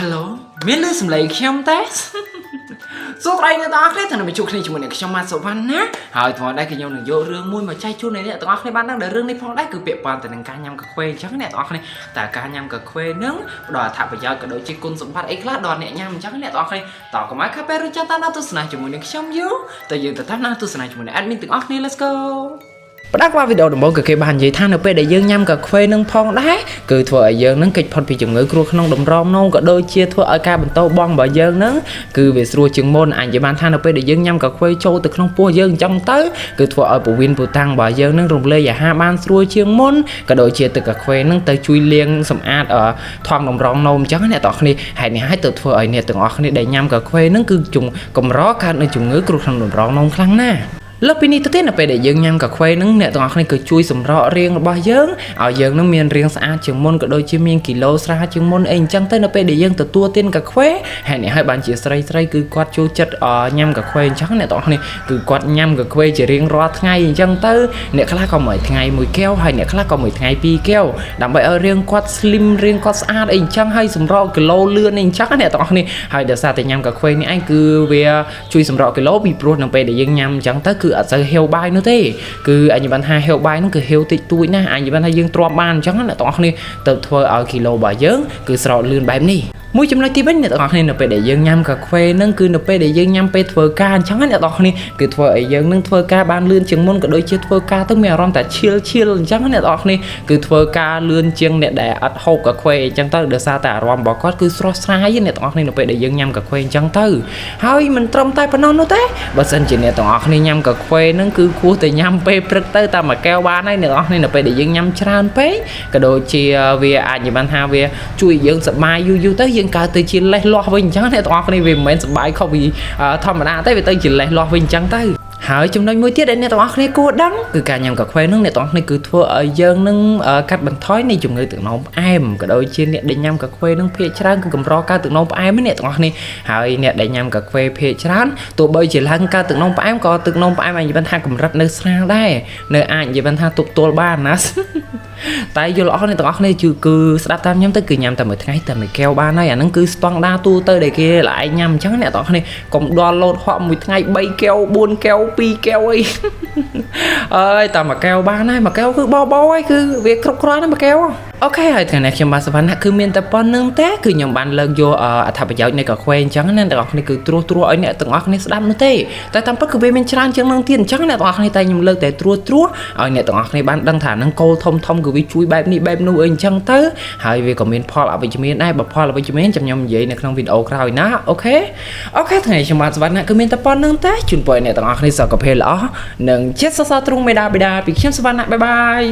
Hello មានលឺសំឡេងខ្ញុំទេសួស្តីអ្នកទាំងអស់គ្នាថ្ងៃនេះជួបគ្នាជាមួយនឹងខ្ញុំម៉ាសុវណ្ណណាហើយថ្ងៃនេះខ្ញុំនឹងយករឿងមួយមកចែកជូនអ្នកទាំងអស់គ្នាបានដឹងដែលរឿងនេះផងដែរគឺពាក់ព័ន្ធទៅនឹងការញ៉ាំកាហ្វេអញ្ចឹងអ្នកទាំងអស់គ្នាតើការញ៉ាំកាហ្វេនឹងផ្ដល់អត្ថប្រយោជន៍ក៏ដូចជាគុណសម្បត្តិអីខ្លះដល់អ្នកញ៉ាំអញ្ចឹងអ្នកទាំងអស់គ្នាតើកុំឲ្យខាតពេលរយៈតាមទស្សនាជាមួយនឹងខ្ញុំយូរតែយើងទៅតាមទស្សនាជាមួយនឹង admin ទាំងអស់គ្នា let's go ផ្ដាក់មកវីដេអូដំបូងគឺគេបាននិយាយថានៅពេលដែលយើងញ៉ាំកាហ្វេនឹងផងដែរគឺធ្វើឲ្យយើងនឹងគេចផុតពីជំងឺគ្រោះក្នុងតម្រងនោមក៏ដូចជាធ្វើឲ្យការបន្តបងរបស់យើងនឹងគឺវាស្រួលជាងមុនអាចនិយាយបានថានៅពេលដែលយើងញ៉ាំកាហ្វេចូលទៅក្នុងពោះយើងអញ្ចឹងទៅគឺធ្វើឲ្យពោះវៀនពោះតាំងរបស់យើងនឹងរំលាយអាហារបានស្រួលជាងមុនក៏ដូចជាទឹកកាហ្វេនឹងទៅជួយលាងសម្អាតថង់តម្រងនោមអញ្ចឹងអ្នកទាំងអស់គ្នាហេតុនេះហើយទៅធ្វើឲ្យអ្នកទាំងអស់គ្នាដែលញ៉ាំកាហ្វេនឹងគឺកម្រកើតនៅជំងឺគ្រោះក្នុងតម្រងនោមខ្លាំងណាស់លើពីនេះទៅទៀតនៅពេលដែលយើងញ៉ាំកាហ្វេនឹងអ្នកទាំងអស់គ្នាគឺជួយសម្រករាងរបស់យើងឲ្យយើងនឹងមានរាងស្អាតជាងមុនក៏ដូចជាមានគីឡូស្រាលជាងមុនអីអញ្ចឹងទៅនៅពេលដែលយើងទទួលទានកាហ្វេហើយនេះហើយបានជាស្រីគឺគាត់ចូលចិត្តញ៉ាំកាហ្វេអញ្ចឹងអ្នកទាំងអស់គ្នាគឺគាត់ញ៉ាំកាហ្វេជារៀងរាល់ថ្ងៃអញ្ចឹងទៅអ្នកខ្លះក៏មួយថ្ងៃ1កែវហើយអ្នកខ្លះក៏មួយថ្ងៃ2កែវដើម្បីឲ្យរាងគាត់ slim រាងគាត់ស្អាតអីអញ្ចឹងហើយសម្រកគីឡូលឿនអីអញ្ចឹងអ្នកទាំងអស់គ្នាហើយដោយសារតែញ៉ាំកាហ្វេនេះឯងគឺវាជួយសម្រកគីឡូពីព្រោះនៅពេលដែលយើងញ៉ាំអញ្ចឹងទៅគឺអត់សូវហេវបាយនោះទេគឺអញ្ញបានថាហេវបាយនោះគឺហេវតិចតួចណាស់អញ្ញបានថាយើងទ្រាំបានអញ្ចឹងអ្នកទាំងអស់គ្នាទៅធ្វើឲ្យគីឡូរបស់យើងគឺស្រោតលឿនបែបនេះមួយចំណុចទីវិញអ្នកទាំងអស់គ្នានៅពេលដែលយើងញ៉ាំកាហ្វេនឹងគឺនៅពេលដែលយើងញ៉ាំពេលធ្វើការអញ្ចឹងអ្នកទាំងអស់គ្នាគឺធ្វើឲ្យយើងនឹងធ្វើការបានលឿនជាងមុនក៏ដូចជាធ្វើការទៅមានអារម្មណ៍តែឈៀលអញ្ចឹងអ្នកទាំងអស់គ្នាគឺធ្វើការលឿនជាងអ្នកដែលអត់ហូបកាហ្វេអញ្ចឹងទៅដោយសារតែអារម្មណ៍របស់គាត់គឺស្រស់ស្រាយអ្នកទាំងអស់គ្នានៅពេលដែលយើងញ៉ាំកាហ្វេអញ្ចឹងទៅហើយមិនត្រឹមតែប៉ុណ្ណោះនោះទេបើសិនជាអ្នកទាំងអស់គ្នាញ៉ាំកាហ្វេនឹងគឺគួរតែញ៉ាំពេលព្រឹកទៅតែមួយកែវបានហើយអ្នកទាំងអស់គ្នានៅពេលដែលយើងញ៉ាំច្រើនពេកក៏ដូចជាវាអាចនិយាយបានថាវាជួយយើងសប្បាយយូរទៅយើងកើតទៅជាលេះលាស់វិញអញ្ចឹងអ្នកទាំងអស់គ្នាវាមិនមែនសប្បាយខុសពីធម្មតាទេវាទៅជាលេះលាស់វិញអញ្ចឹងទៅហើយចំណុចមួយទៀតដែលអ្នកទាំងអស់គ្នាគួរដឹងគឺការញ៉ាំកាហ្វេនឹងអ្នកទាំងអស់គ្នាគឺធ្វើឲ្យយើងនឹងកាត់បន្ថយនៃជំងឺទឹកនោមផ្អែមក៏ដូចជាអ្នកដែលញ៉ាំកាហ្វេនឹងភាគច្រើនគឺកម្រកើតទឹកនោមផ្អែមអ្នកទាំងអស់គ្នាហើយអ្នកដែលញ៉ាំកាហ្វេភាគច្រើនទោះបីជាឡើងកើតទឹកនោមផ្អែមក៏ទឹកនោមផ្អែមអាចនិយាយថាកម្រិតនៅស្រាលដែរនៅអាចនិយាយថាទប់ទល់បានណាតែយល់អស់អ្នកទាំងអស់គ្នាគឺស្ដាប់តាមខ្ញុំទៅគឺញ៉ាំតែមួយថ្ងៃតែមួយកែវបានហើយអាហ្នឹងគឺស្តង់ដារទូទៅដែលគេlạiញ៉ាំអញ្ចឹងអ្នកទាំងអស់គ្នាកុំដល់លោតហក់មួយថ្ងៃ3កែវ4កែវ2កែវអីអើយតែមួយកែវបានហើយមួយកែវគឺបបោហើយគឺវាគ្រប់គ្រាន់ណាមួយកែវអូខេហើយថ្ងៃនេះខ្ញុំបាទសវណ្ណគឺមានតែប៉ុណ្្នឹងទេគឺខ្ញុំបានលើកយកអត្ថប្រយោជន៍នៃកាហ្វេអញ្ចឹងអ្នកទាំងអស់គ្នាគឺត្រួសឲ្យអ្នកទាំងអស់គ្នាស្ដាប់នោះទេតែតាមពិតគឺវាមានច្រើនជាងនឹងទៀតអញ្ចឹងអ្នកទាំងអស់គ្នាតែខ្ញុំលើកតែត្រួសឲ្យអ្នកទាំងអស់គ្នាបានដឹងថានឹងគោលធំគឺវាជួយបែបនេះបែបនោះអីអញ្ចឹងទៅហើយវាក៏មានផលអវិជ្ជមានដែរបើផលអវិជ្ជមានខ្ញុំនិយាយនៅក្នុងវីដេអូក្រោយណាអូខេថ្ងៃខ្ញុំបាទសវណ្ណគឺមានតែប៉ុណ្្នឹងទេជូនពរអ្នកទាំងអស់គ្នាសុខភាពល្អនិងចិត្តសរសើរទ្រង់មេដាបេដាពីខ្ញុំសវណ្ណបាយបាយ